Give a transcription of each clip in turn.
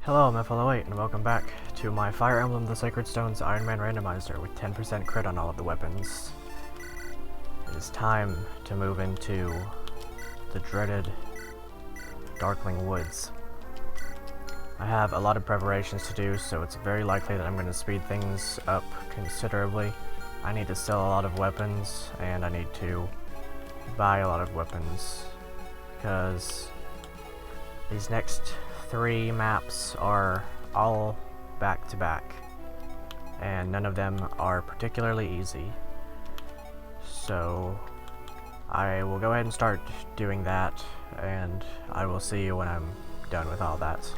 Hello, I'm FE8 and welcome back to my Fire Emblem The Sacred Stones Ironman Randomizer with 10% crit on all of the weapons. It is time to move into the dreaded Darkling Woods. I have a lot of preparations to do, so it's very likely that I'm going to speed things up considerably. I need to sell a lot of weapons, and I need to buy a lot of weapons, because these next 3 maps are all back to back, and none of them are particularly easy. So I will go ahead and start doing that, and I will see you when I'm done with all that.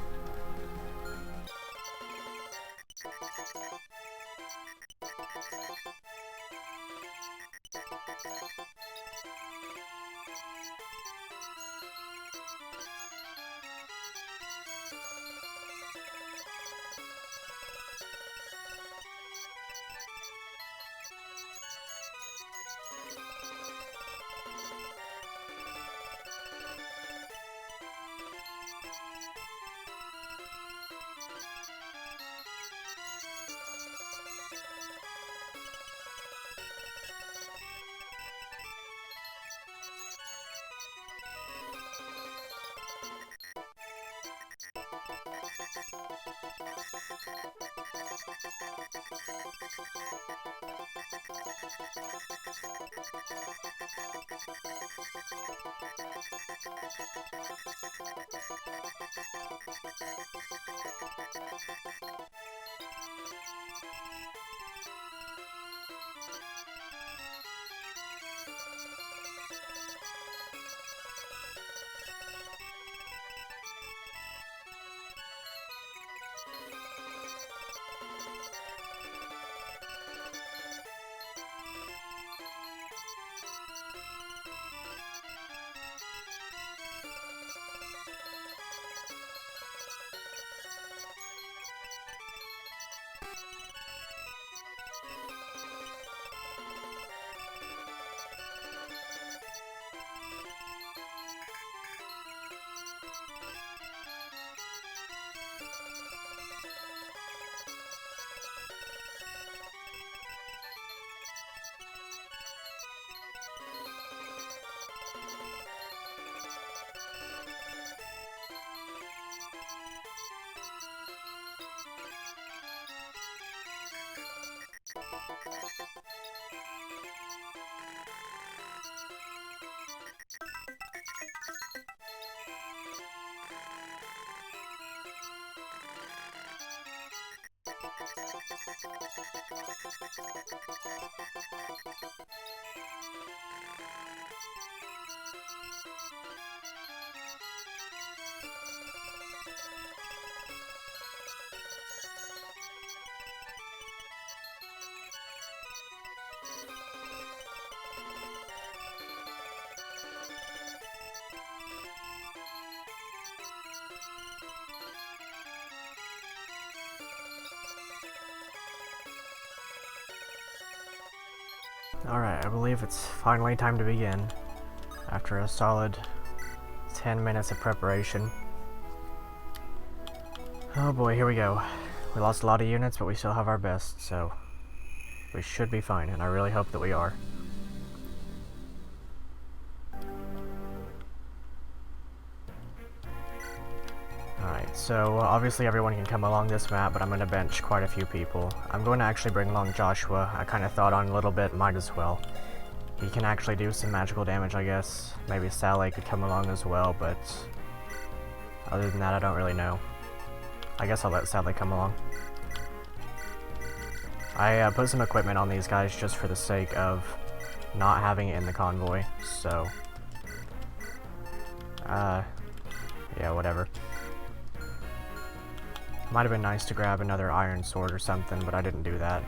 Alright, I believe it's finally time to begin, after a solid 10 minutes of preparation. Oh boy, here we go. We lost a lot of units, but we still have our best, so we should be fine, and I really hope that we are. Alright, so obviously everyone can come along this map, but I'm going to bench quite a few people. I'm going to actually bring along Joshua. I kind of thought on a little bit, might as well. He can actually do some magical damage, I guess. Maybe Sally could come along as well, but other than that, I don't really know. I guess I'll let Sally come along. I put some equipment on these guys just for the sake of not having it in the convoy, so yeah, whatever. Might have been nice to grab another iron sword or something, but I didn't do that.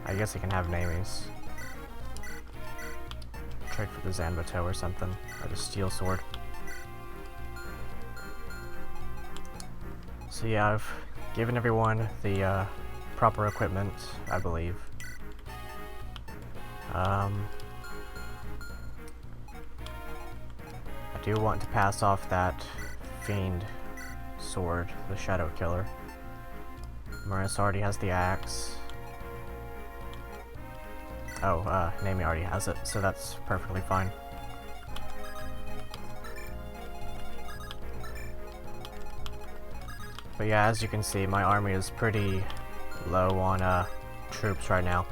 I guess I can have Namies. Trade for the Zanbato or something, or the steel sword. So yeah, I've given everyone the proper equipment, I believe. I do want to pass off that fiend sword, the Shadow Killer. Marissa already has the axe. Oh, Naomi already has it, so that's perfectly fine. But yeah, as you can see, my army is pretty low on troops right now.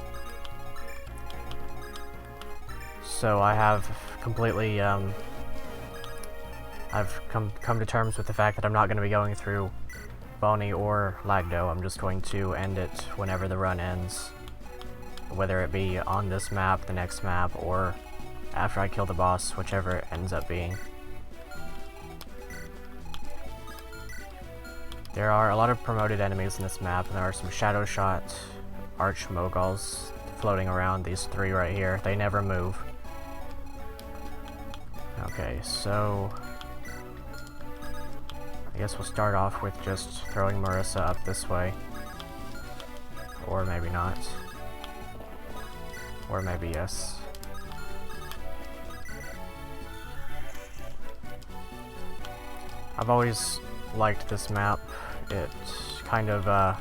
So I have completely, I've come to terms with the fact that I'm not going to be going through Bonnie or Lagdo. I'm just going to end it whenever the run ends. Whether it be on this map, the next map, or after I kill the boss, whichever it ends up being. There are a lot of promoted enemies in this map, and there are some Shadow Shot Arch Moguls floating around, these three right here. They never move. Okay, so I guess we'll start off with just throwing Marissa up this way. Or maybe not. Or maybe yes. I've always liked this map. It kind of, I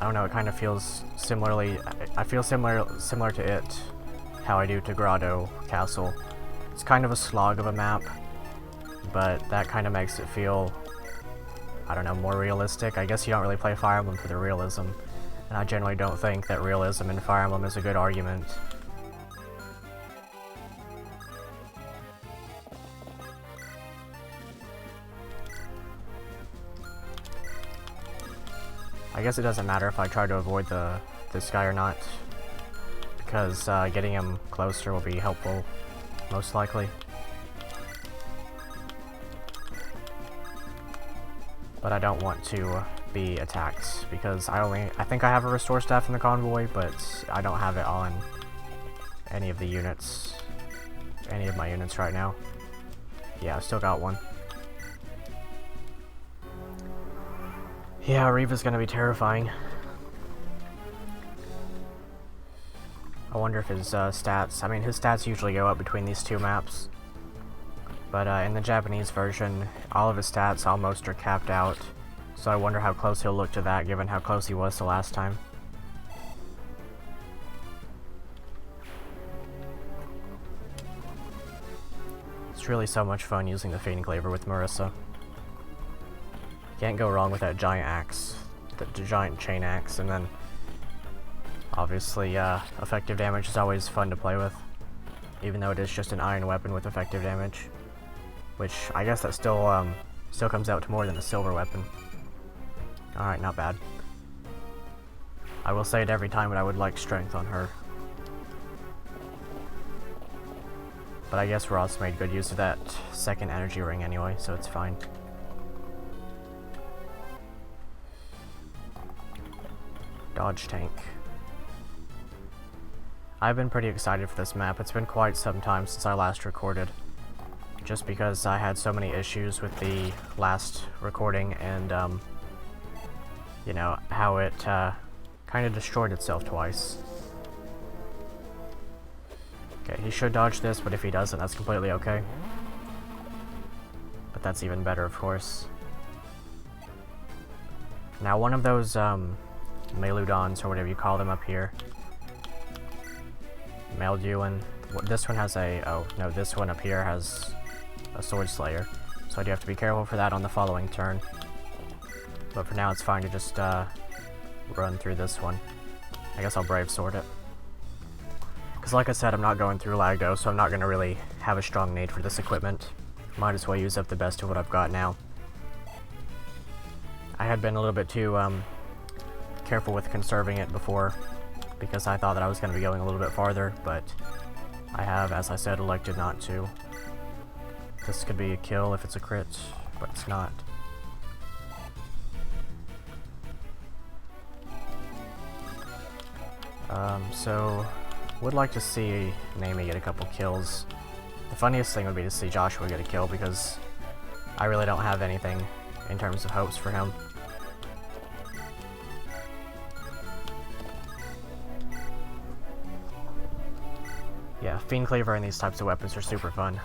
don't know, it kind of feels similarly, I feel similar to it, how I do to Grotto Castle. It's kind of a slog of a map, but that kind of makes it feel, I don't know, more realistic. I guess you don't really play Fire Emblem for the realism, and I generally don't think that realism in Fire Emblem is a good argument. I guess it doesn't matter if I try to avoid this guy or not, because getting him closer will be helpful, most likely. But I don't want to be attacked, because I think I have a restore staff in the convoy, but I don't have it on any of the units, any of my units right now. Yeah, I still got one. Yeah, Reva's gonna be terrifying. I wonder if his stats, I mean his stats usually go up between these two maps, but in the Japanese version, all of his stats almost are capped out, so I wonder how close he'll look to that given how close he was the last time. It's really so much fun using the Fiend Cleaver with Marissa. Can't go wrong with that giant axe, the giant chain axe, and then obviously effective damage is always fun to play with, even though it is just an iron weapon with effective damage, which I guess that still comes out to more than a silver weapon. Alright, not bad. I will say it every time, but I would like strength on her. But I guess Ross made good use of that second energy ring anyway, so it's fine. Dodge tank. I've been pretty excited for this map. It's been quite some time since I last recorded, just because I had so many issues with the last recording and, you know, how it kind of destroyed itself twice. Okay, he should dodge this, but if he doesn't, that's completely okay. But that's even better, of course. Now, one of those, Meludons, or whatever you call them up here. Melduin. This one has a... oh, no, this one up here has a Sword Slayer. So I do have to be careful for that on the following turn. But for now, it's fine to just, run through this one. I guess I'll Brave Sword it. Because like I said, I'm not going through Lagdo, so I'm not going to really have a strong need for this equipment. Might as well use up the best of what I've got now. I had been a little bit too, careful with conserving it before, because I thought that I was going to be going a little bit farther, but I have, as I said, elected not to. This could be a kill if it's a crit, but it's not. So, would like to see Naomi get a couple kills. The funniest thing would be to see Joshua get a kill, because I really don't have anything in terms of hopes for him. Yeah, Fiend Cleaver and these types of weapons are super fun.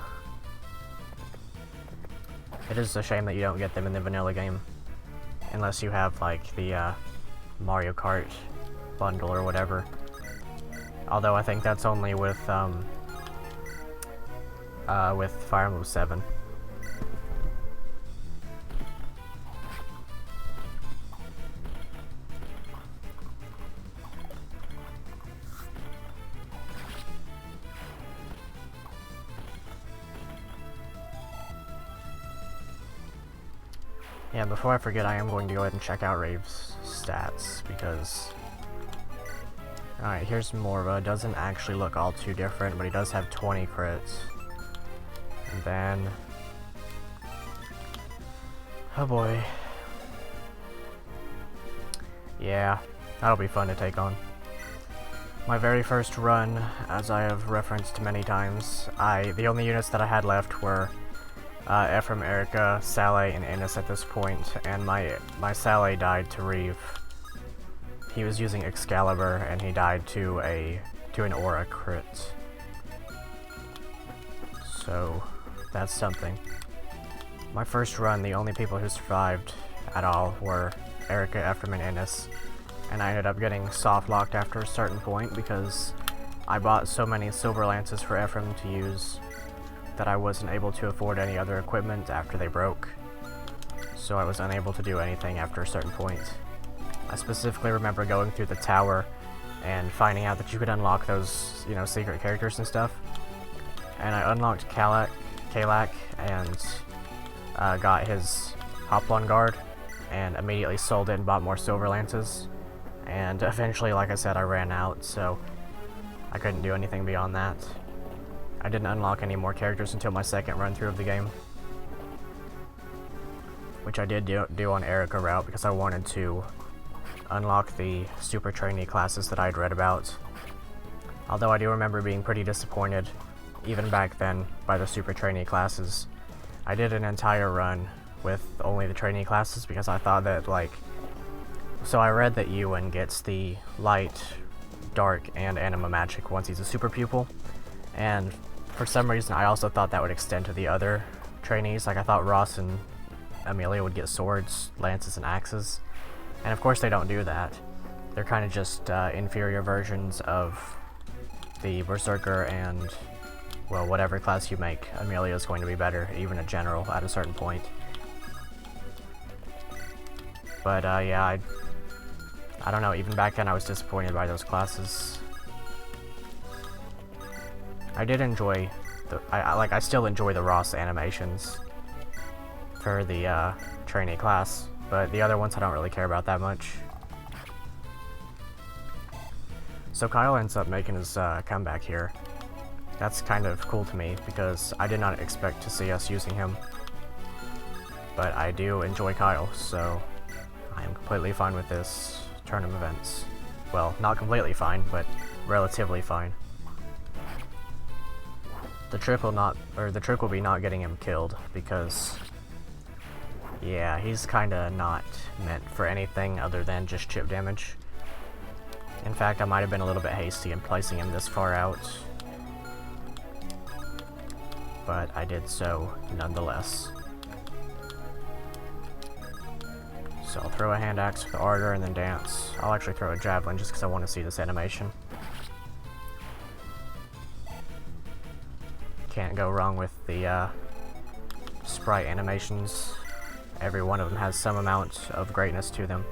It is a shame that you don't get them in the vanilla game, unless you have like the Mario Kart bundle or whatever. Although I think that's only with Fire Emblem 7. Yeah, before I forget, I am going to go ahead and check out Rave's stats, because... Alright, here's Morva. Doesn't actually look all too different, but he does have 20 crits. And then... oh boy. Yeah, that'll be fun to take on. My very first run, as I have referenced many times, the only units that I had left were Ephraim, Erica, Saleh, and Ennis at this point, and my Saleh died to Reeve. He was using Excalibur, and he died to an Aura crit. So, that's something. My first run, the only people who survived at all were Erica, Ephraim, and Ennis, and I ended up getting soft-locked after a certain point because I bought so many Silver Lances for Ephraim to use that I wasn't able to afford any other equipment after they broke, so I was unable to do anything after a certain point. I specifically remember going through the tower and finding out that you could unlock those, you know, secret characters and stuff, and I unlocked Kalak and got his Hoplon guard, and immediately sold it and bought more Silver Lances, and eventually, like I said, I ran out, so I couldn't do anything beyond that. I didn't unlock any more characters until my second run through of the game, which I did do on Erica route because I wanted to unlock the super trainee classes that I'd read about. Although I do remember being pretty disappointed, even back then, by the super trainee classes. I did an entire run with only the trainee classes because I thought that, like... So I read that Ewan gets the light, dark, and anima magic once he's a super pupil, and for some reason I also thought that would extend to the other trainees. Like, I thought Ross and Amelia would get swords, lances, and axes, and of course they don't do that. They're kind of just inferior versions of the Berserker, and, well, whatever class you make, Amelia is going to be better, even a general at a certain point. But yeah, I don't know, even back then I was disappointed by those classes. I did enjoy I still enjoy the Ross animations for the trainee class, but the other ones I don't really care about that much. So Kyle ends up making his comeback here. That's kind of cool to me because I did not expect to see us using him. But I do enjoy Kyle, so I am completely fine with this turn of events. Well, not completely fine, but relatively fine. The trick will be not getting him killed, because, yeah, he's kinda not meant for anything other than just chip damage. In fact, I might have been a little bit hasty in placing him this far out, but I did so nonetheless. So I'll throw a hand axe with Ardor and then dance. I'll actually throw a javelin just because I want to see this animation. Can't go wrong with the sprite animations. Every one of them has some amount of greatness to them.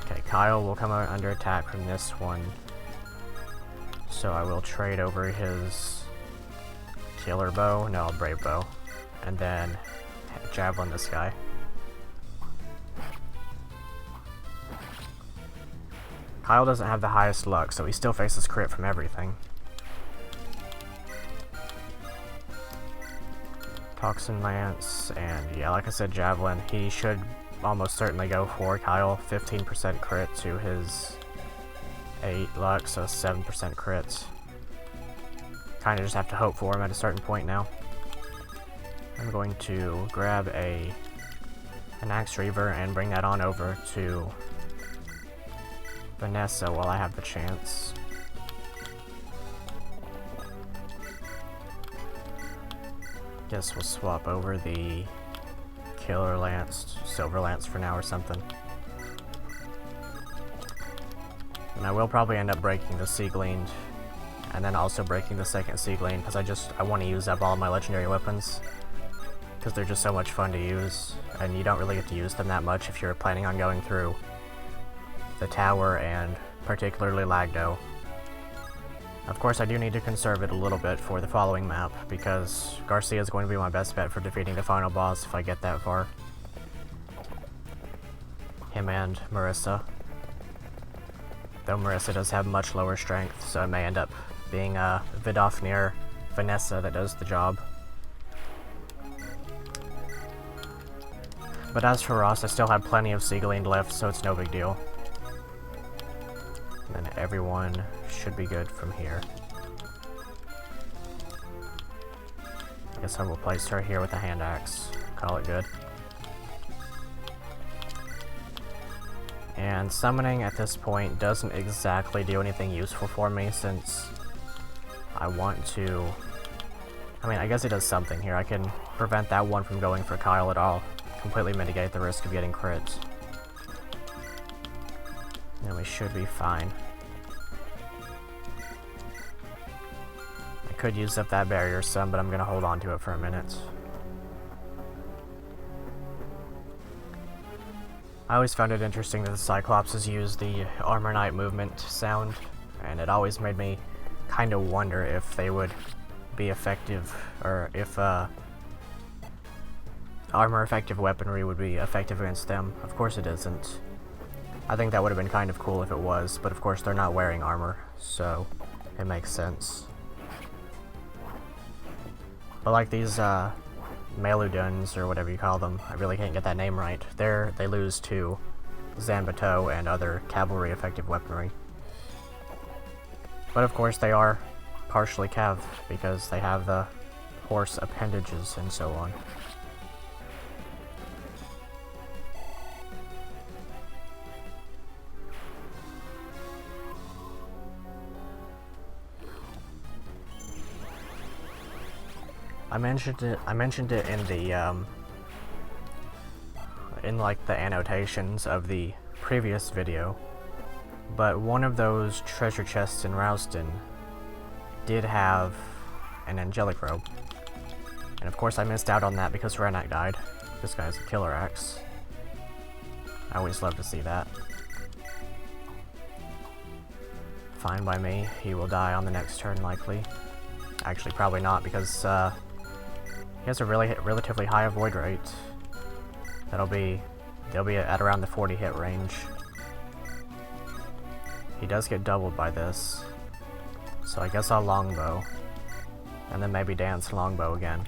Okay, Kyle will come under attack from this one, so I will trade over his killer bow, no, brave bow, and then javelin this guy. Kyle doesn't have the highest luck, so he still faces crit from everything. Toxin Lance, and yeah, like I said, Javelin. He should almost certainly go for Kyle. 15% crit to his 8 luck, so 7% crit. Kinda just have to hope for him at a certain point now. I'm going to grab an Axe Reaver and bring that on over to Vanessa while I have the chance. Guess we'll swap over the Killer Lance, Silver Lance for now or something. And I will probably end up breaking the Seagleaned, and then also breaking the second Seagleaned, because I want to use up all of my legendary weapons. Because they're just so much fun to use, and you don't really get to use them that much if you're planning on going through the tower, and particularly Lagdo. Of course, I do need to conserve it a little bit for the following map, because Garcia is going to be my best bet for defeating the final boss if I get that far. Him and Marissa. Though Marissa does have much lower strength, so it may end up being Vidofnir Vanessa that does the job. But as for Ross, I still have plenty of Seagleaned left, so it's no big deal. And then everyone should be good from here. I guess I will place her here with a hand axe. Call it good. And summoning at this point doesn't exactly do anything useful for me, since I want to... I mean, I guess it does something here. I can prevent that one from going for Kyle at all. Completely mitigate the risk of getting crits. And we should be fine. I could use up that barrier some, but I'm gonna hold on to it for a minute. I always found it interesting that the Cyclopses use the Armor Knight movement sound, and it always made me kind of wonder if they would be effective, or if armor effective weaponry would be effective against them. Of course it isn't. I think that would have been kind of cool if it was, but of course they're not wearing armor, so it makes sense. But like these Meluduns, or whatever you call them, I really can't get that name right, they lose to Zanbato and other cavalry effective weaponry. But of course they are partially cav, because they have the horse appendages and so on. I mentioned it in the in like the annotations of the previous video, but one of those treasure chests in Rouston did have an angelic robe, and of course I missed out on that because Renak died. This guy's a killer axe. I always love to see that. Fine by me. He will die on the next turn likely. Actually, probably not, because he has a relatively high avoid rate. They'll be at around the 40 hit range. He does get doubled by this, so I guess I'll longbow, and then maybe dance longbow again.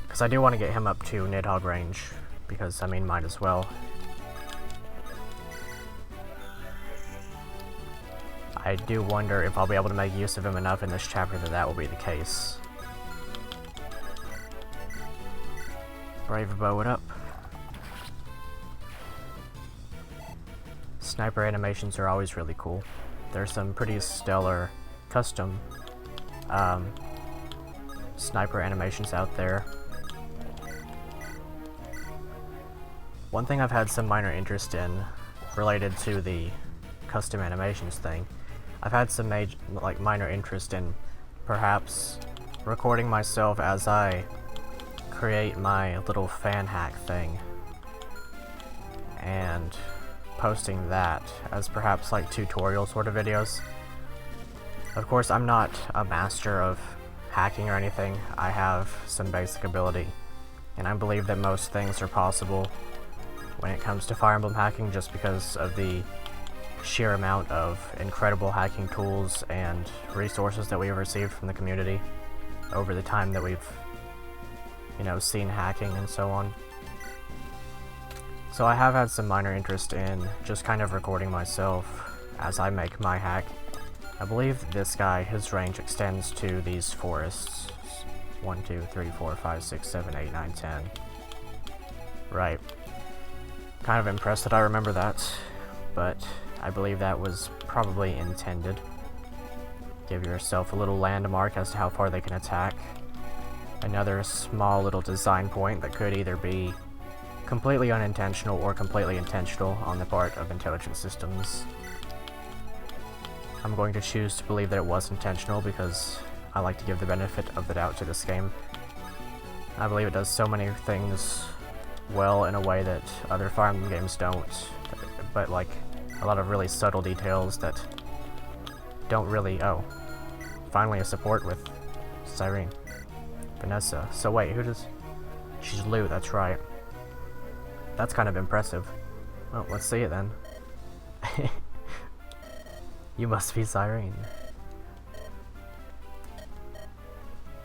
Because I do want to get him up to Nidhogg range, because I mean, might as well. I do wonder if I'll be able to make use of him enough in this chapter that will be the case. Brave bow it up. Sniper animations are always really cool. There's some pretty stellar custom sniper animations out there. One thing I've had some minor interest in, related to the custom animations thing, I've had some minor interest in perhaps recording myself as I create my little fan hack thing and posting that as perhaps like tutorial sort of videos. Of course, I'm not a master of hacking or anything. I have some basic ability, and I believe that most things are possible when it comes to Fire Emblem hacking, just because of the sheer amount of incredible hacking tools and resources that we've received from the community over the time that we've, you know, seen hacking and so on. So I have had some minor interest in just kind of recording myself as I make my hack. I believe this guy, his range extends to these forests. 1, 2, 3, 4, 5, 6, 7, 8, 9, 10. Right. Kind of impressed that I remember that, but I believe that was probably intended. Give yourself a little landmark as to how far they can attack. another small little design point that could either be completely unintentional or completely intentional on the part of Intelligent Systems. I'm going to choose to believe that it was intentional because I like to give the benefit of the doubt to this game. I believe it does so many things well in a way that other Fire Emblem games don't, but like a lot of really subtle details that don't really... Oh, finally a support with Cyrene. Vanessa. So wait, who does... She's Lou, that's right. That's kind of impressive. Well, let's see it then. You must be Cyrene.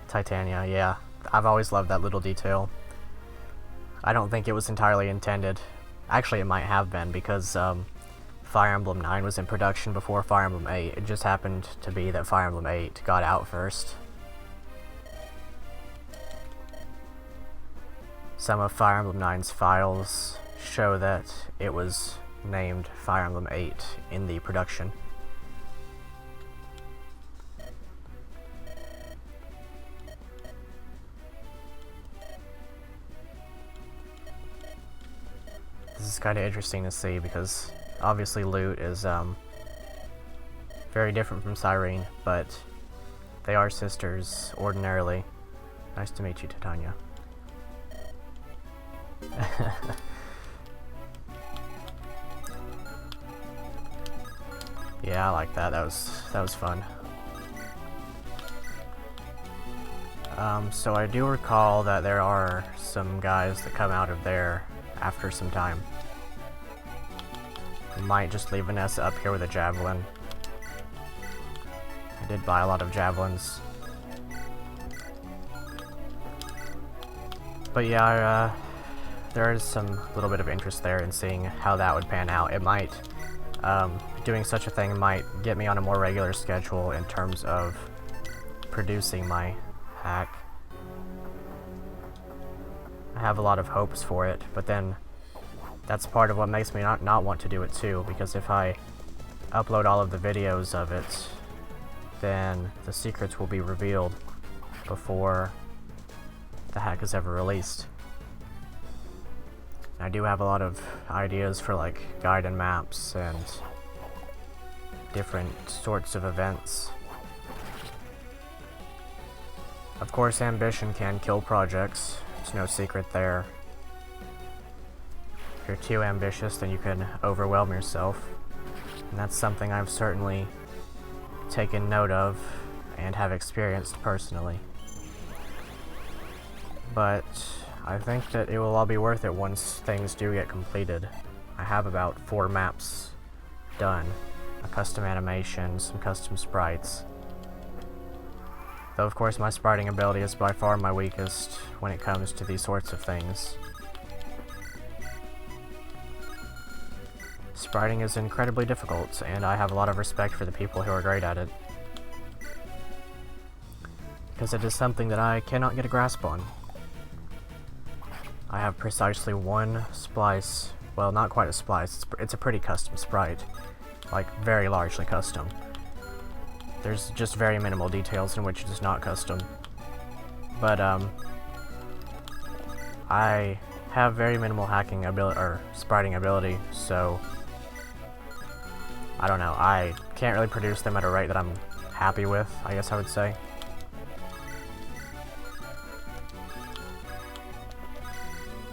Titania, yeah. I've always loved that little detail. I don't think it was entirely intended. Actually, it might have been, because Fire Emblem 9 was in production before Fire Emblem 8. It just happened to be that Fire Emblem 8 got out first. Some of Fire Emblem 9's files show that it was named Fire Emblem 8 in the production. This is kind of interesting to see because obviously Lute is very different from Cyrene, but they are sisters ordinarily. Nice to meet you, Titania. Yeah, I like that. That was fun. So I do recall that there are some guys that come out of there after some time. Might just leave Vanessa up here with a javelin. I did buy a lot of javelins. But yeah, there is some little bit of interest there in seeing how that would pan out. It might, doing such a thing might get me on a more regular schedule in terms of producing my hack. I have a lot of hopes for it, but then that's part of what makes me not want to do it too, because if I upload all of the videos of it, then the secrets will be revealed before the hack is ever released. I do have a lot of ideas for like guide and maps and different sorts of events. Of course, ambition can kill projects. It's no secret there. If you're too ambitious, then you can overwhelm yourself. And that's something I've certainly taken note of and have experienced personally. But I think that it will all be worth it once things do get completed. I have about 4 maps done. A custom animation, some custom sprites. Though of course my spriting ability is by far my weakest when it comes to these sorts of things. Spriting is incredibly difficult, and I have a lot of respect for the people who are great at it. Because it is something that I cannot get a grasp on. I have precisely one splice, well, not quite a splice, it's a pretty custom sprite. Like, very largely custom. There's just very minimal details in which it is not custom. But, I have very minimal hacking ability, or spriting ability, so I don't know, I can't really produce them at a rate that I'm happy with, I guess I would say.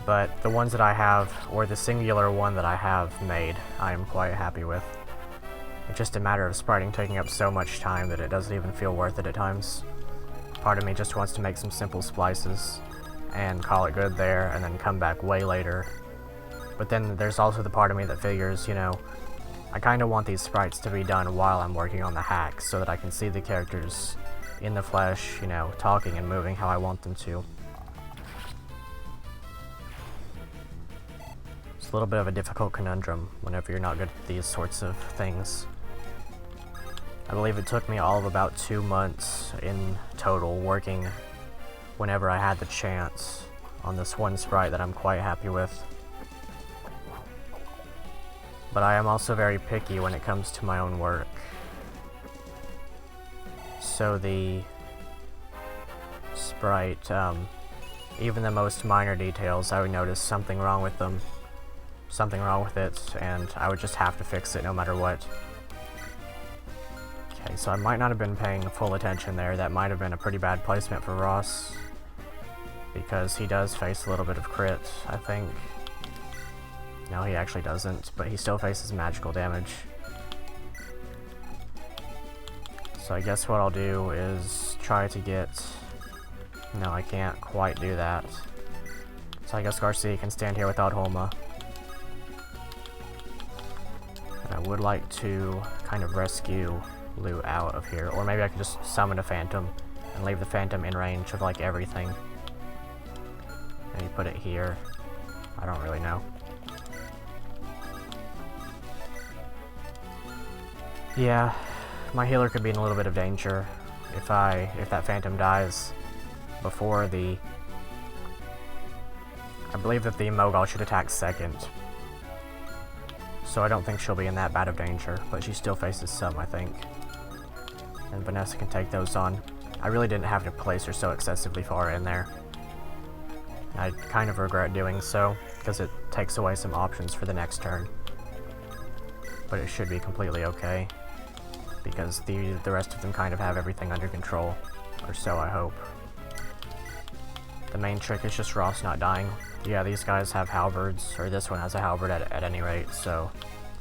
But the ones that I have, or the singular one that I have made, I am quite happy with. It's just a matter of spriting taking up so much time that it doesn't even feel worth it at times. Part of me just wants to make some simple splices and call it good there, and then come back way later. But then there's also the part of me that figures, you know, I kind of want these sprites to be done while I'm working on the hack, so that I can see the characters in the flesh, you know, talking and moving how I want them to. It's a little bit of a difficult conundrum whenever you're not good at these sorts of things. I believe it took me all of about 2 months in total working whenever I had the chance on this one sprite that I'm quite happy with. But I am also very picky when it comes to my own work. So the sprite, even the most minor details, I would notice something wrong with them, something wrong with it, and I would just have to fix it no matter what. Okay, so I might not have been paying full attention there. That might have been a pretty bad placement for Ross, because he does face a little bit of crit, I think. No, he actually doesn't, but he still faces magical damage. So I guess what I'll do is try to get... No, I can't quite do that. So I guess Garcia can stand here without Holma. And I would like to kind of rescue Lou out of here. Or maybe I could just summon a Phantom and leave the Phantom in range of like everything. Maybe put it here. I don't really know. Yeah, my healer could be in a little bit of danger if that Phantom dies before the... I believe that the Mogul should attack second. So I don't think she'll be in that bad of danger, but she still faces some, I think. And Vanessa can take those on. I really didn't have to place her so excessively far in there. I kind of regret doing so, because it takes away some options for the next turn. But it should be completely okay, because the rest of them kind of have everything under control, or so I hope. The main trick is just Ross not dying. Yeah, these guys have halberds, or this one has a halberd at any rate, so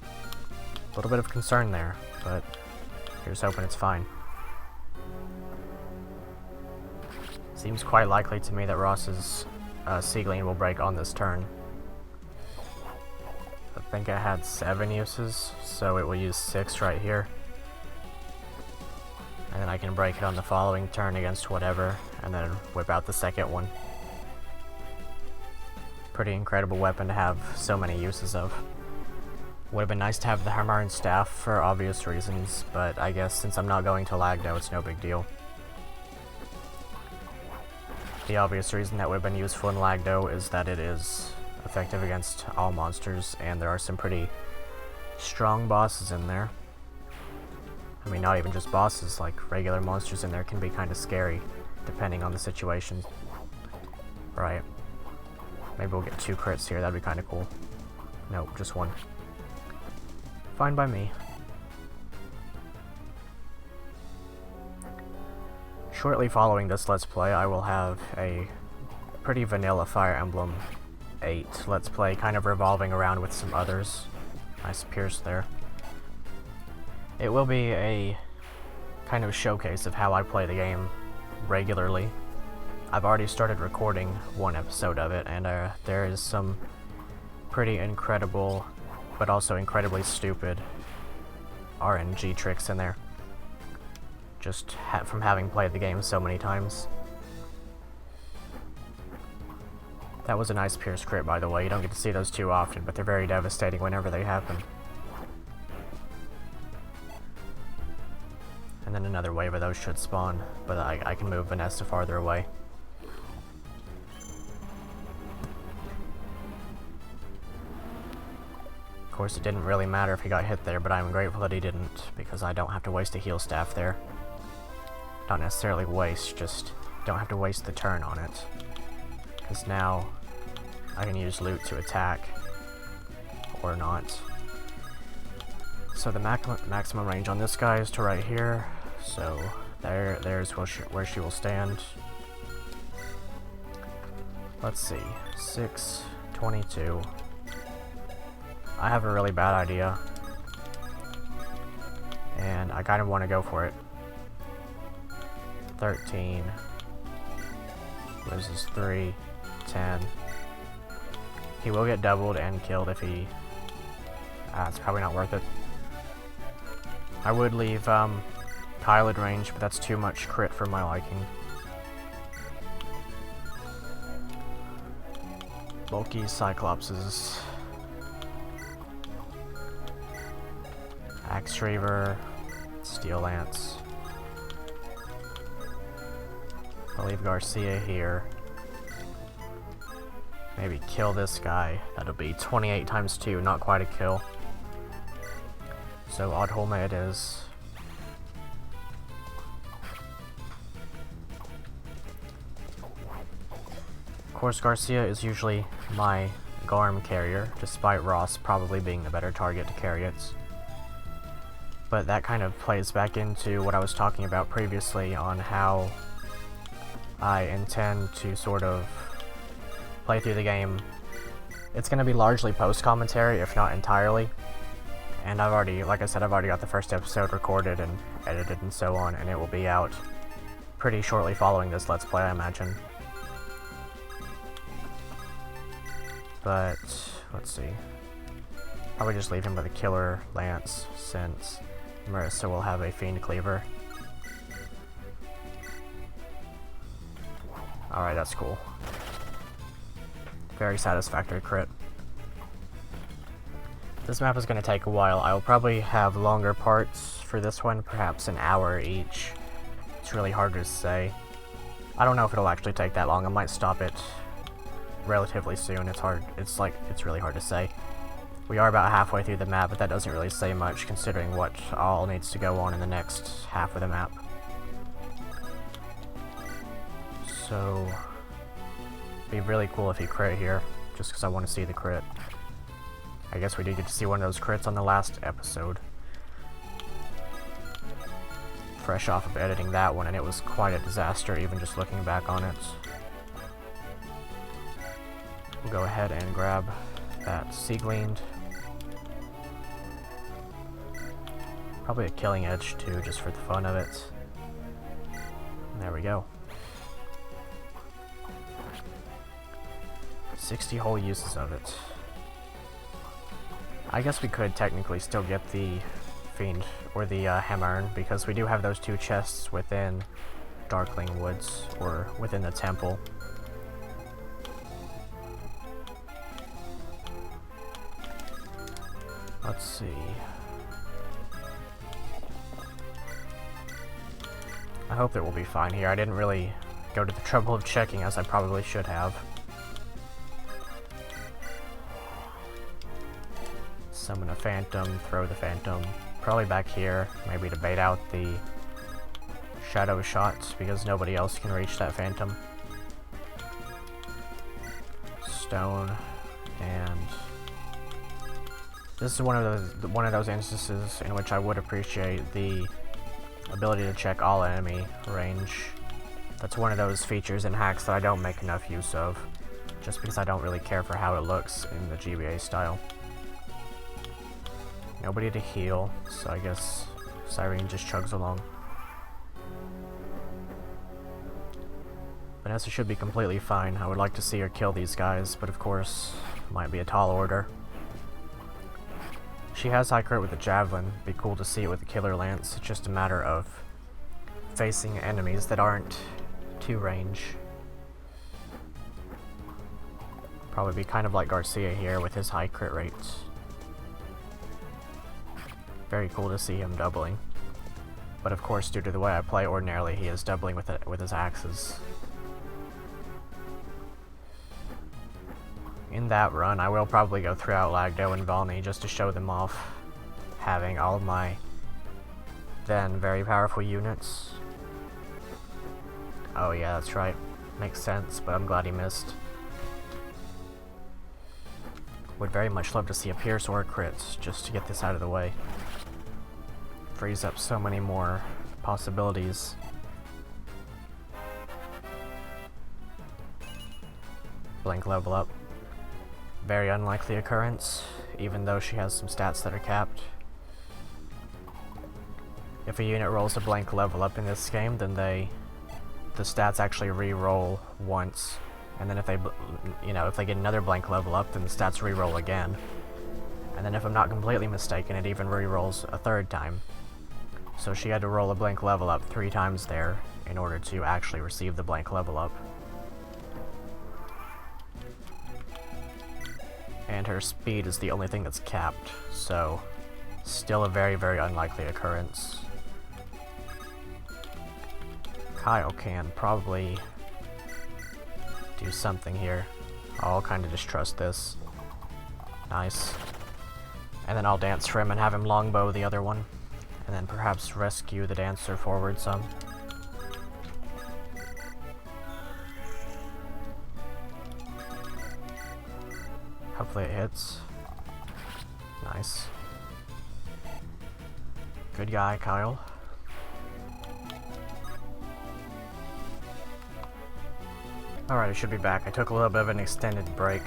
a little bit of concern there, but here's hoping it's fine. Seems quite likely to me that Ross's Seaglean will break on this turn. I think it had 7 uses, so it will use 6 right here. And then I can break it on the following turn against whatever, and then whip out the second one. Pretty incredible weapon to have so many uses of. Would have been nice to have the hammer and staff for obvious reasons, but I guess since I'm not going to Lagdo, it's no big deal. The obvious reason that would have been useful in Lagdo is that it is effective against all monsters, and there are some pretty strong bosses in there. I mean, not even just bosses, like regular monsters in there can be kind of scary, depending on the situation. Right. Maybe we'll get 2 crits here, that'd be kind of cool. Nope, just 1. Fine by me. Shortly following this Let's Play, I will have a pretty vanilla Fire Emblem 8 Let's Play, kind of revolving around with some others. Nice pierce there. It will be a kind of showcase of how I play the game regularly. I've already started recording 1 episode of it, and there is some pretty incredible, but also incredibly stupid RNG tricks in there. Just from having played the game so many times. That was a nice pierce crit, by the way. You don't get to see those too often, but they're very devastating whenever they happen. And then another wave of those should spawn, but I can move Vanessa farther away. Of course, it didn't really matter if he got hit there, but I'm grateful that he didn't, because I don't have to waste a heal staff there. Not necessarily waste, just don't have to waste the turn on it. Because now I can use loot to attack, or not. So the maximum range on this guy is to right here, so there's where she will stand. Let's see, 6, 22. I have a really bad idea, and I kind of want to go for it. 13, loses 3, 10. He will get doubled and killed if he... it's probably not worth it. I would leave Kyle at range, but that's too much crit for my liking. Bulky Cyclopses. Axe Reaver, Steel Lance. I'll leave Garcia here. Maybe kill this guy. That'll be 28 times 2, not quite a kill. So Odd Holma it is. course, Garcia is usually my Garm carrier, despite Ross probably being the better target to carry it. But that kind of plays back into what I was talking about previously on how I intend to sort of play through the game. It's going to be largely post-commentary, if not entirely. And I've already, like I said, I've already got the first episode recorded and edited and so on, and it will be out pretty shortly following this Let's Play, I imagine. But, let's see. Probably just leave him with a killer lance, since Marissa will have a fiend cleaver. Alright, that's cool. Very satisfactory crit. This map is going to take a while. I will probably have longer parts for this one, perhaps an hour each. It's really hard to say. I don't know if it'll actually take that long. I might stop it relatively soon. It's really hard to say. We are about halfway through the map, but that doesn't really say much considering what all needs to go on in the next half of the map. So, it'd be really cool if he crit here, just because I want to see the crit. I guess we did get to see one of those crits on the last episode. Fresh off of editing that one, and it was quite a disaster, even just looking back on it. We'll go ahead and grab that Sea Gleaned. Probably a Killing Edge too, just for the fun of it. And there we go. 60 whole uses of it. I guess we could technically still get the Fiend, or the Hammer, because we do have those two chests within Darkling Woods, or within the temple. Let's see. I hope that we'll be fine here. I didn't really go to the trouble of checking, as I probably should have. Summon a Phantom, throw the Phantom. Probably back here, maybe to bait out the Shadow Shots, because nobody else can reach that Phantom. Stone, and this is one of those instances in which I would appreciate the ability to check all enemy range. That's one of those features in hacks that I don't make enough use of, just because I don't really care for how it looks in the GBA style. Nobody to heal, so I guess Cyrene just chugs along. Vanessa should be completely fine. I would like to see her kill these guys, but of course, might be a tall order. She has high crit with the Javelin. Be cool to see it with the Killer Lance. It's just a matter of facing enemies that aren't to range. Probably be kind of like Garcia here with his high crit rates. Very cool to see him doubling. But of course, due to the way I play ordinarily, he is doubling with his axes. In that run, I will probably go throughout Lagdo and Valny just to show them off, having all of my then very powerful units. Oh yeah, that's right. Makes sense, but I'm glad he missed. Would very much love to see a Pierce or a crit, just to get this out of the way. Frees up so many more possibilities. Blink level up. Very unlikely occurrence, even though she has some stats that are capped. If a unit rolls a blank level up in this game, then the stats actually re-roll once, and then if they get another blank level up, then the stats re-roll again. And then if I'm not completely mistaken, it even re-rolls a third time. So she had to roll a blank level up 3 times there in order to actually receive the blank level up. And her speed is the only thing that's capped, so still a very, very unlikely occurrence. Kyle can probably do something here. I'll kind of just trust this. Nice. And then I'll dance for him and have him longbow the other one. And then perhaps rescue the dancer forward some. Hopefully it hits. Nice. Good guy, Kyle. Alright, I should be back. I took a little bit of an extended break.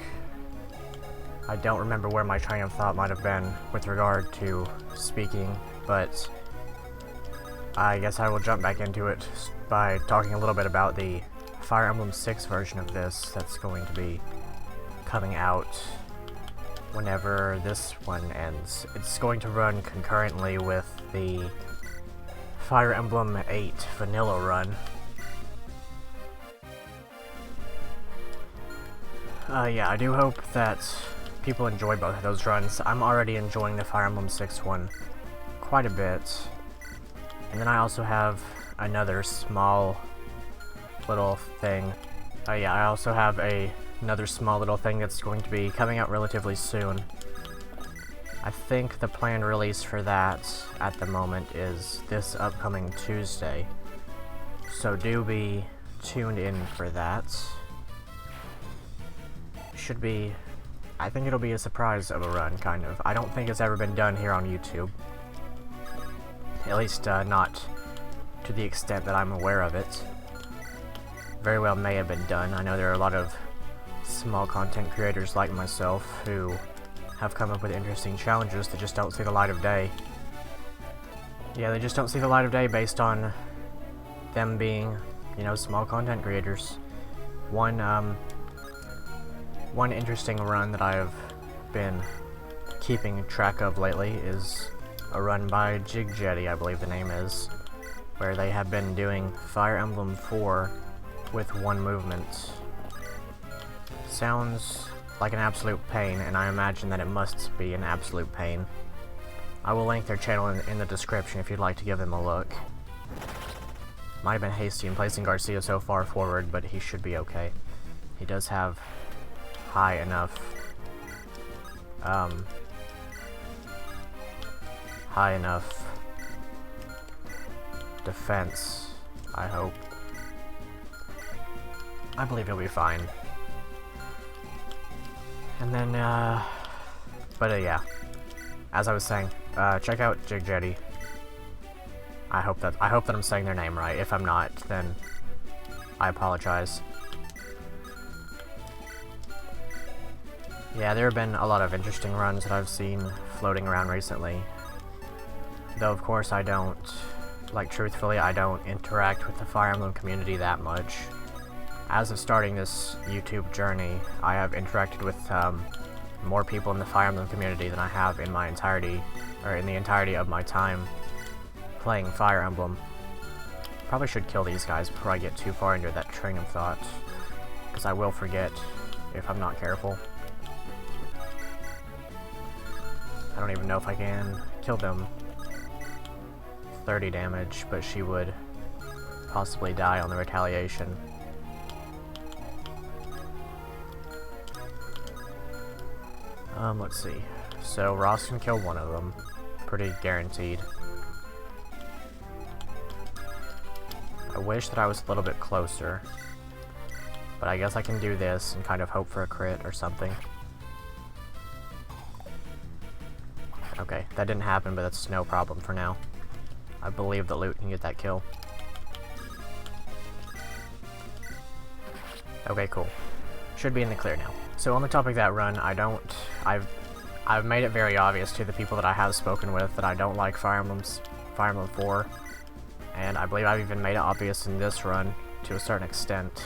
I don't remember where my train of thought might have been with regard to speaking, but I guess I will jump back into it by talking a little bit about the Fire Emblem 6 version of this that's going to be coming out whenever this one ends. It's going to run concurrently with the Fire Emblem 8 vanilla run. Yeah, I do hope that people enjoy both of those runs. I'm already enjoying the Fire Emblem 6 one quite a bit. And then I also have another small little thing. Yeah, I also have another small little thing that's going to be coming out relatively soon. I think the planned release for that at the moment is this upcoming Tuesday. So do be tuned in for that. Should be, I think it'll be a surprise of a run, kind of. I don't think it's ever been done here on YouTube. At least, not to the extent that I'm aware of it. Very well may have been done. I know there are a lot of small content creators like myself who have come up with interesting challenges that just don't see the light of day. Yeah, they just don't see the light of day based on them being, you know, small content creators. One interesting run that I've been keeping track of lately is a run by JBR, I believe the name is, where they have been doing Fire Emblem 4 with one movement. Sounds like an absolute pain, and I imagine that it must be an absolute pain. I will link their channel in the description if you'd like to give them a look. Might have been hasty in placing Garcia so far forward, but he should be okay. He does have high enough defense, I hope. I believe he'll be fine. And then, yeah, as I was saying, check out JBR. I hope that I'm saying their name right. If I'm not, then I apologize. Yeah, there have been a lot of interesting runs that I've seen floating around recently. Though, of course, I don't, truthfully, I don't interact with the Fire Emblem community that much. As of starting this YouTube journey, I have interacted with more people in the Fire Emblem community than I have in my entirety, or in the entirety of my time playing Fire Emblem. Probably should kill these guys before I get too far into that train of thought, because I will forget if I'm not careful. I don't even know if I can kill them. 30 damage, but she would possibly die on the retaliation. Let's see. So Ross can kill one of them. Pretty guaranteed. I wish that I was a little bit closer. But I guess I can do this and kind of hope for a crit or something. Okay, that didn't happen, but that's no problem for now. I believe that Loot can get that kill. Okay, cool. Should be in the clear now. So on the topic of that run, I've made it very obvious to the people that I have spoken with that I don't like Fire Emblem 4, and I believe I've even made it obvious in this run to a certain extent.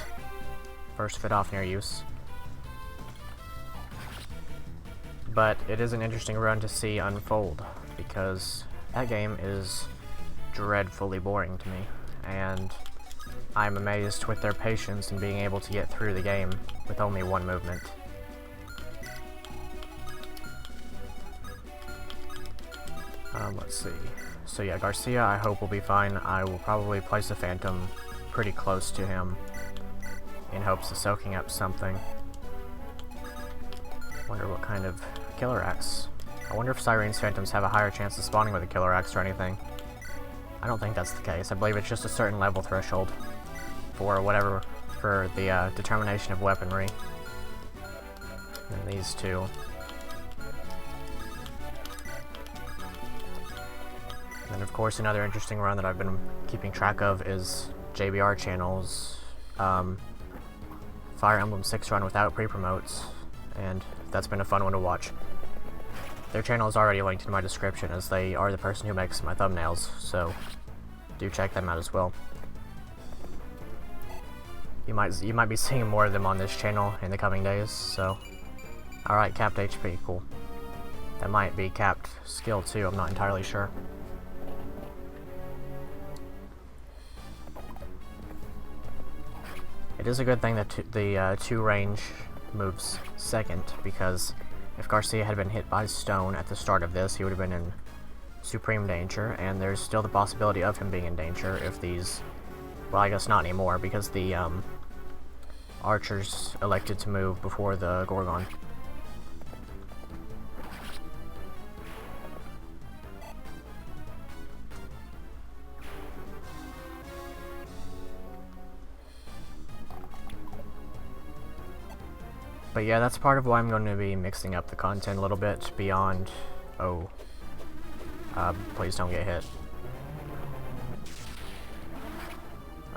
First fit off near use. But it is an interesting run to see unfold, because that game is dreadfully boring to me, and I'm amazed with their patience in being able to get through the game with only one movement. Let's see. So yeah, Garcia I hope will be fine. I will probably place a Phantom pretty close to him in hopes of soaking up something. Wonder what kind of Killer Axe. I wonder if Cyrene's Phantoms have a higher chance of spawning with a Killer Axe or anything. I don't think that's the case. I believe it's just a certain level threshold for the determination of weaponry. And these two. And of course, another interesting run that I've been keeping track of is JBR Channel's Fire Emblem 6 run without pre-promotes, and that's been a fun one to watch. Their channel is already linked in my description, as they are the person who makes my thumbnails, so do check them out as well. You might be seeing more of them on this channel in the coming days, so... Alright, capped HP, cool. That might be capped skill too, I'm not entirely sure. It is a good thing that the 2 range moves second, because if Garcia had been hit by stone at the start of this, he would have been in supreme danger, and there's still the possibility of him being in danger if these... Well, I guess not anymore, because the archers elected to move before the Gorgon. But yeah, that's part of why I'm going to be mixing up the content a little bit beyond... Oh. Please don't get hit.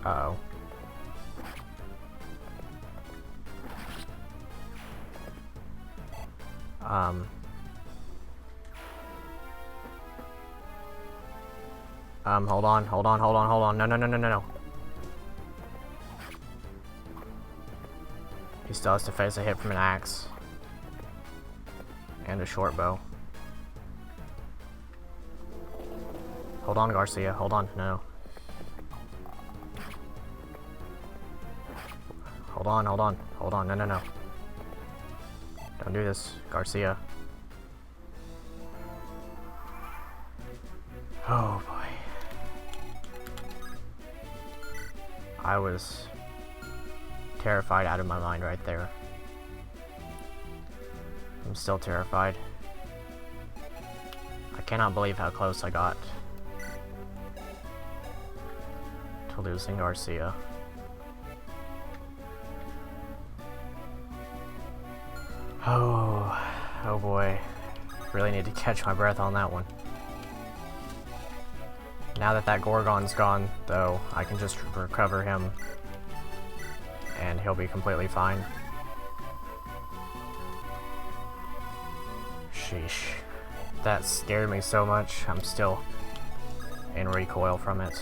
Uh-oh. Hold on. No. He still has to face a hit from an axe. And a short bow. Hold on, Garcia. Hold on. No. Hold on. No. Don't do this, Garcia. Oh, boy. I was terrified out of my mind right there. I'm still terrified. I cannot believe how close I got to losing Garcia. Oh boy. Really need to catch my breath on that one. Now that Gorgon's gone, though, I can just recover him and he'll be completely fine. Sheesh. That scared me so much. I'm still in recoil from it.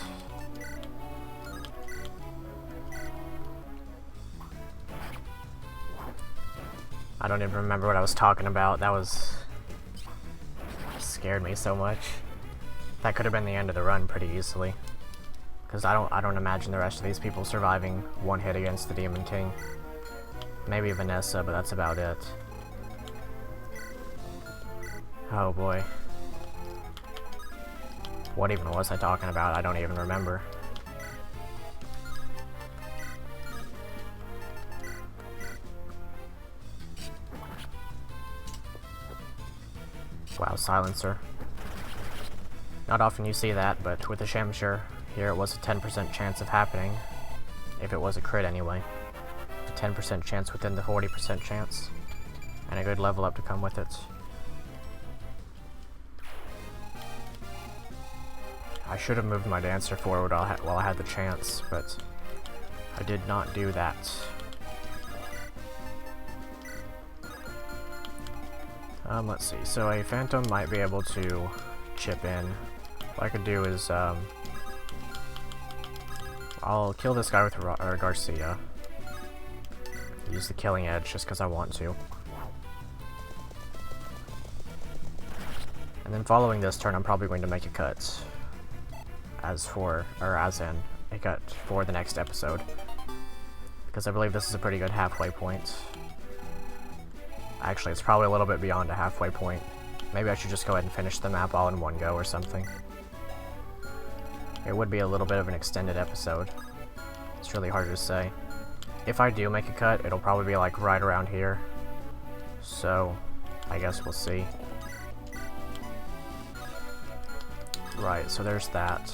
I don't even remember what I was talking about. That scared me so much. That could have been the end of the run pretty easily. Because I don't imagine the rest of these people surviving one hit against the Demon King. Maybe Vanessa, but that's about it. Oh boy. What even was I talking about? I don't even remember. Wow, silencer. Not often you see that, but with the Shamshire, here it was a 10% chance of happening. If it was a crit anyway. A 10% chance within the 40% chance. And a good level up to come with it. I should have moved my dancer forward while I had the chance, but I did not do that. Let's see. So a Phantom might be able to chip in. What I could do is, I'll kill this guy with Garcia. Use the killing edge just because I want to. And then following this turn, I'm probably going to make a cut. As in a cut for the next episode. Because I believe this is a pretty good halfway point. Actually, it's probably a little bit beyond a halfway point. Maybe I should just go ahead and finish the map all in one go or something. It would be a little bit of an extended episode. It's really hard to say. If I do make a cut, it'll probably be like right around here. So, I guess we'll see. Right, so there's that.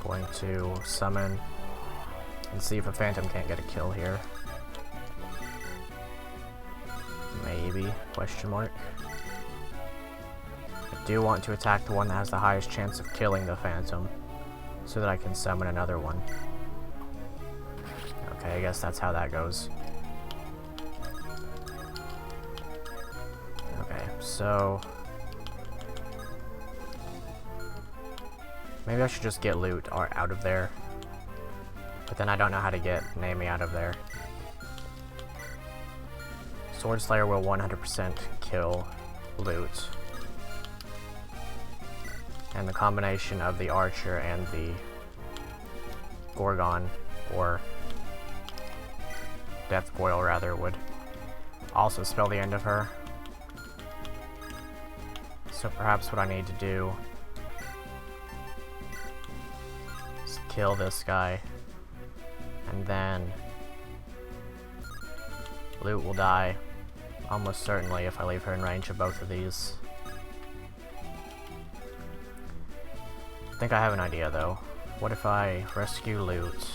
Going to summon and see if a Phantom can't get a kill here. Maybe, question mark. I do want to attack the one that has the highest chance of killing the Phantom, so that I can summon another one. Okay, I guess that's how that goes. Okay, so... maybe I should just get loot out of there. But then I don't know how to get Naomi out of there. Sword Slayer will 100% kill loot. And the combination of the Archer and the Gorgon, or Death Coil rather, would also spell the end of her. So perhaps what I need to do is kill this guy, and then loot will die almost certainly if I leave her in range of both of these. I think I have an idea though. What if I rescue loot?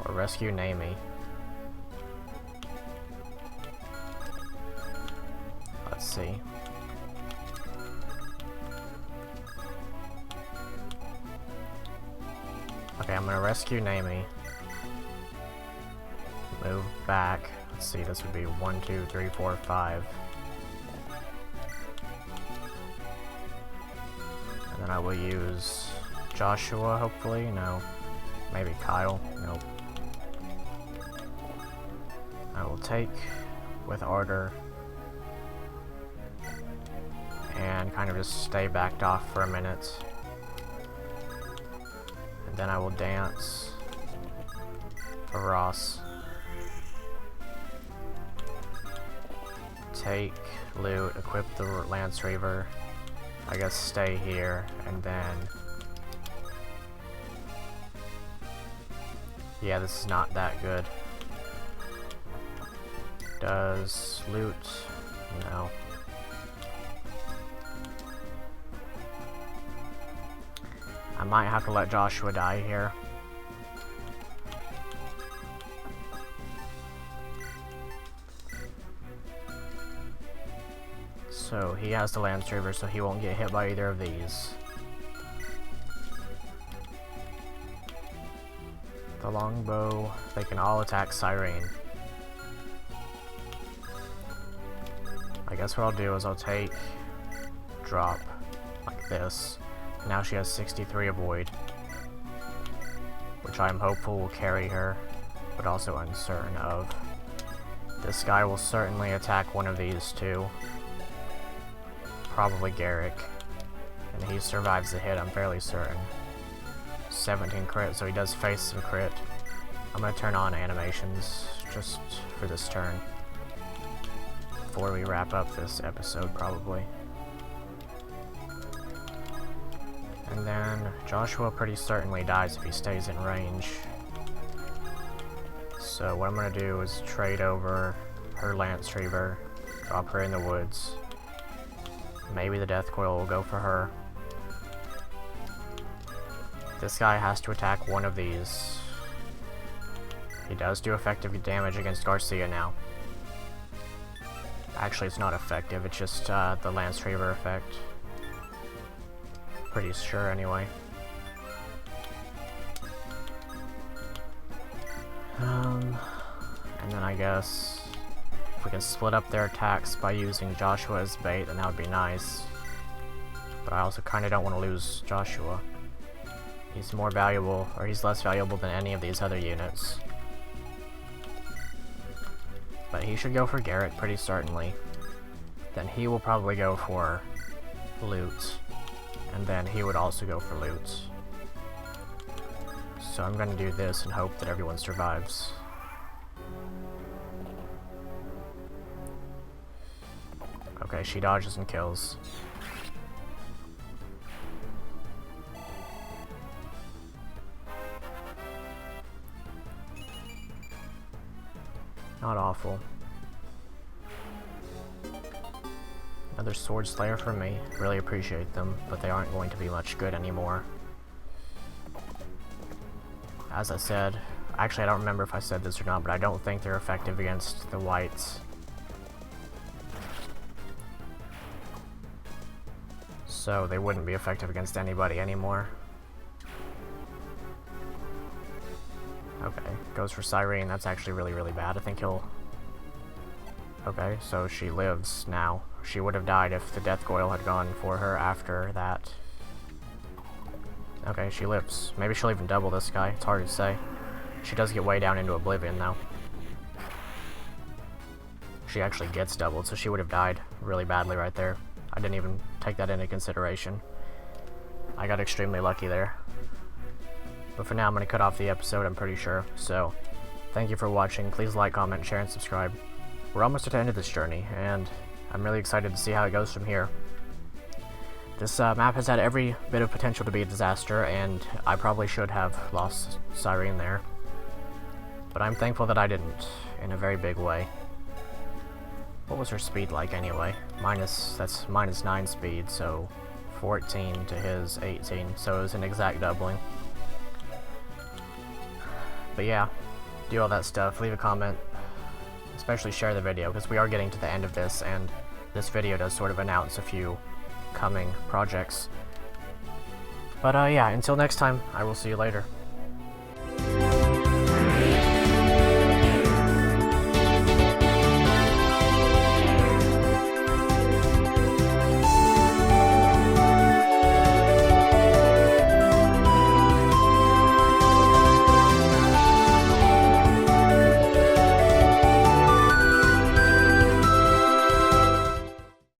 Or rescue Naomi? Let's see. Okay, I'm gonna rescue Naomi. Move back. Let's see, this would be 1, 2, 3, 4, 5. And then I will use Joshua, hopefully. No. Maybe Kyle. Nope. I will take with Ardor and kind of just stay backed off for a minute. And then I will dance for Ross. Take loot, equip the Lance Reaver, I guess stay here, and then... yeah, this is not that good. Does loot? No. I might have to let Joshua die here. So he has the Lance Reaver, so he won't get hit by either of these. The longbow, they can all attack Cyrene. I guess what I'll do is I'll take drop like this. Now she has 63 avoid, which I'm hopeful will carry her, but also uncertain of. This guy will certainly attack one of these two. Probably Garrick, and he survives the hit, I'm fairly certain. 17 crit, so he does face some crit. I'm gonna turn on animations just for this turn before we wrap up this episode, probably. And then Joshua pretty certainly dies if he stays in range. So what I'm gonna do is trade over her Lance Reaver, drop her in the woods. Maybe the Death Coil will go for her. This guy has to attack one of these. He does do effective damage against Garcia now. Actually, it's not effective, it's just the Lance Reaver effect. Pretty sure, anyway. And then I guess if we can split up their attacks by using Joshua as bait, then that would be nice. But I also kind of don't want to lose Joshua. He's more valuable, or he's less valuable than any of these other units. But he should go for Garrett pretty certainly. Then he will probably go for loot. And then he would also go for loot. So I'm gonna do this and hope that everyone survives. Okay, she dodges and kills. Not awful. Another Sword Slayer for me. Really appreciate them, but they aren't going to be much good anymore. As I said, actually I don't remember if I said this or not, but I don't think they're effective against the whites. so they wouldn't be effective against anybody anymore. Okay, goes for Cyrene. That's actually really, really bad. I think he'll... Okay, so she lives now. She would have died if the Death Coil had gone for her after that. Okay, she lives. Maybe she'll even double this guy. It's hard to say. She does get way down into Oblivion, though. She actually gets doubled, so she would have died really badly right there. I didn't even take that into consideration. I got extremely lucky there. But for now, I'm going to cut off the episode, I'm pretty sure. So, thank you for watching. Please like, comment, share, and subscribe. We're almost at the end of this journey, and I'm really excited to see how it goes from here. This map has had every bit of potential to be a disaster, and I probably should have lost Cyrene there. But I'm thankful that I didn't, in a very big way. What was her speed like anyway? That's minus 9 speed, so 14 to his 18, so it was an exact doubling. But yeah, do all that stuff, leave a comment, especially share the video, because we are getting to the end of this, and this video does sort of announce a few coming projects. But yeah, until next time, I will see you later.